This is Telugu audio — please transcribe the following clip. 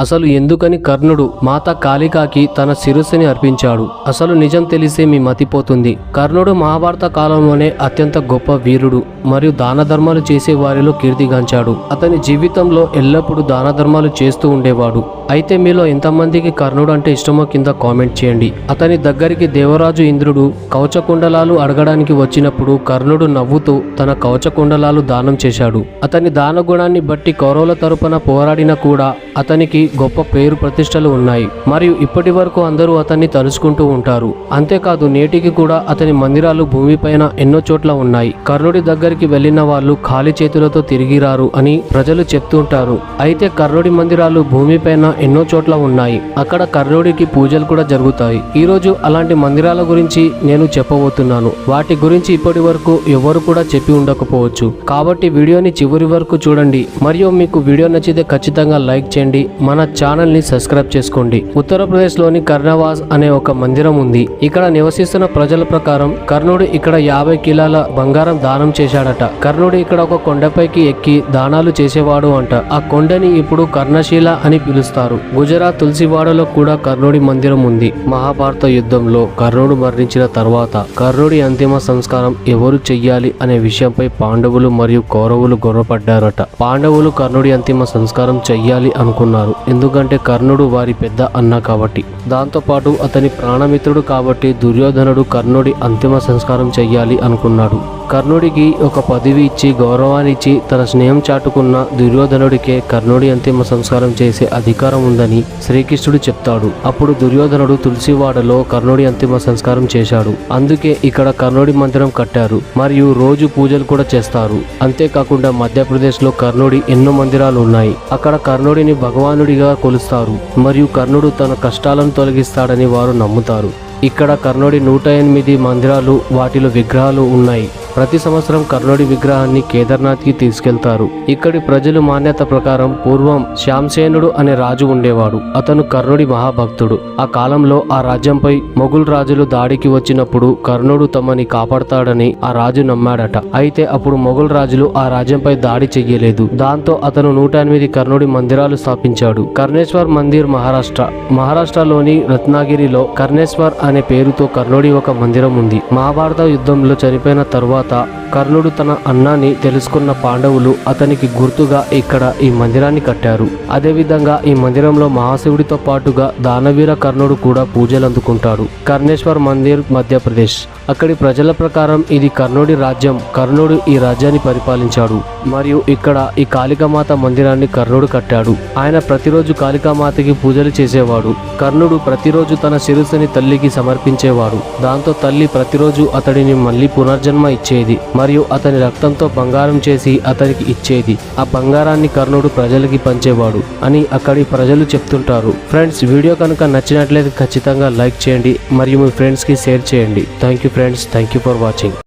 అసలు ఎందుకని కర్ణుడు మాత కాళికాకి తన శిరస్సుని అర్పించాడు? అసలు నిజం తెలిసే మీ మతిపోతుంది. కర్ణుడు మహాభారత కాలంలోనే అత్యంత గొప్ప వీరుడు మరియు దాన ధర్మాలు చేసే వారిలో కీర్తిగాంచాడు. అతని జీవితంలో ఎల్లప్పుడూ దాన ధర్మాలు చేస్తూ ఉండేవాడు. అయితే మీలో ఎంతమందికి కర్ణుడు అంటే ఇష్టమో కింద కామెంట్ చేయండి. అతని దగ్గరికి దేవరాజు ఇంద్రుడు కవచకుండలాలు అడగడానికి వచ్చినప్పుడు కర్ణుడు నవ్వుతూ తన కవచకుండలాలు దానం చేశాడు. అతని దాన గుణాన్ని బట్టి కౌరవుల తరపున పోరాడిన కూడా అతనికి గొప్ప పేరు ప్రతిష్టలు ఉన్నాయి మరియు ఇప్పటి వరకు అందరూ అతన్ని తలుచుకుంటూ ఉంటారు. అంతేకాదు నేటికి కూడా అతని మందిరాలు భూమిపైన ఎన్నో చోట్ల ఉన్నాయి. కర్ణుడి దగ్గరికి వెళ్లిన వాళ్ళు ఖాళీ చేతులతో తిరిగిరారు అని ప్రజలు చెప్తుంటారు. అయితే కర్ణుడి మందిరాలు భూమిపైన ఎన్నో చోట్ల ఉన్నాయి. అక్కడ కర్ణుడికి పూజలు కూడా జరుగుతాయి. ఈ రోజు అలాంటి మందిరాల గురించి నేను చెప్పబోతున్నాను. వాటి గురించి ఇప్పటి వరకు ఎవరు కూడా చెప్పి ఉండకపోవచ్చు. కాబట్టి వీడియోని చివరి వరకు చూడండి మరియు మీకు వీడియో నచ్చితే ఖచ్చితంగా లైక్ చేయండి. మన ఛానల్ ని సబ్స్క్రైబ్ చేసుకోండి. ఉత్తరప్రదేశ్ లోని కర్ణవాస్ అనే ఒక మందిరం ఉంది. ఇక్కడ నివసిస్తున్న ప్రజల ప్రకారం కర్ణుడు ఇక్కడ 50 కిలోల బంగారం దానం చేశాడట. కర్ణుడు ఇక్కడ ఒక కొండపైకి ఎక్కి దానాలు చేసేవాడు అంట. ఆ కొండని ఇప్పుడు కర్ణశీల అని పిలుస్తారు. గుజరాత్ తులసివాడలో కూడా కర్ణుడి మందిరం ఉంది. మహాభారత యుద్ధంలో కర్ణుడు మరణించిన తర్వాత కర్ణుడి అంతిమ సంస్కారం ఎవరు చెయ్యాలి అనే విషయంపై పాండవులు మరియు కౌరవులు గొడవపడ్డారట. పాండవులు కర్ణుడి అంతిమ సంస్కారం చెయ్యాలి అనుకున్నారు. ఎందుకంటే కర్ణుడు వారి పెద్ద అన్న కాబట్టి. దాంతోపాటు అతని ప్రాణమిత్రుడు కాబట్టి దుర్యోధనుడు కర్ణుడి అంతిమ సంస్కారం చెయ్యాలి అనుకున్నాడు. కర్ణుడికి ఒక పదవి ఇచ్చి గౌరవాన్ని ఇచ్చి తన స్నేహం చాటుకున్న దుర్యోధనుడికే కర్ణుడి అంతిమ సంస్కారం చేసే అధికారం ఉందని శ్రీకృష్ణుడు చెప్తాడు. అప్పుడు దుర్యోధనుడు తులసివాడలో కర్ణుడి అంతిమ సంస్కారం చేశాడు. అందుకే ఇక్కడ కర్ణుడి మందిరం కట్టారు మరియు రోజు పూజలు కూడా చేస్తారు. అంతేకాకుండా మధ్యప్రదేశ్ లో కర్ణుడి ఎన్నో మందిరాలు ఉన్నాయి. అక్కడ కర్ణుడిని భగవానుడిగా కొలుస్తారు మరియు కర్ణుడు తన కష్టాలను తొలగిస్తాడని వారు నమ్ముతారు. ఇక్కడ కర్ణుడి 108 మందిరాలు వాటిలో విగ్రహాలు ఉన్నాయి. ప్రతి సంవత్సరం కర్ణుడి విగ్రహాన్ని కేదార్నాథ్కి తీసుకెళ్తారు. ఇక్కడి ప్రజలు మాన్యత ప్రకారం పూర్వం శ్యాంసేనుడు అనే రాజు ఉండేవాడు. అతను కర్ణుడి మహాభక్తుడు. ఆ కాలంలో ఆ రాజ్యంపై మొఘల్ రాజులు దాడికి వచ్చినప్పుడు కర్ణుడు తమని కాపాడతాడని ఆ రాజు నమ్మాడట. అయితే అప్పుడు మొఘల్ రాజులు ఆ రాజ్యంపై దాడి చెయ్యలేదు. దాంతో అతను 108 కర్ణుడి మందిరాలు స్థాపించాడు. కర్ణేశ్వర్ మందిర్ మహారాష్ట్రలోని రత్నాగిరిలో కర్ణేశ్వర్ అనే పేరుతో కర్ణుడి ఒక మందిరం ఉంది. మహాభారత యుద్ధంలో చనిపోయిన తర్వాత కర్ణుడు తన అన్నాన్ని తెలుసుకున్న పాండవులు అతనికి గుర్తుగా ఇక్కడ ఈ మందిరాన్ని కట్టారు. అదేవిధంగా ఈ మందిరంలో మహాశివుడితో పాటుగా దానవీర కర్ణుడు కూడా పూజలు అందుకుంటాడు. కర్ణేశ్వర్ మందిర్ మధ్యప్రదేశ్. అక్కడి ప్రజల ప్రకారం ఇది కర్ణుడి రాజ్యం. కర్ణుడు ఈ రాజ్యాన్ని పరిపాలించాడు మరియు ఇక్కడ ఈ కాళికామాత మందిరాన్ని కర్ణుడు కట్టాడు. ఆయన ప్రతిరోజు కాళికామాతకి పూజలు చేసేవాడు. కర్ణుడు ప్రతిరోజు తన శిరస్సుని తల్లికి సమర్పించేవాడు. దాంతో తల్లి ప్రతిరోజు అతడిని మళ్ళీ పునర్జన్మ ఇచ్చేది మరియు అతని రక్తంతో బంగారం చేసి అతనికి ఇచ్చేది. ఆ బంగారాన్ని కర్ణుడు ప్రజలకి పంచేవాడు అని అక్కడి ప్రజలు చెప్తుంటారు. ఫ్రెండ్స్, వీడియో కనుక నచ్చినట్లయితే ఖచ్చితంగా లైక్ చేయండి మరియు మీ ఫ్రెండ్స్ కి షేర్ చేయండి. Thank you friends. Thank you for watching.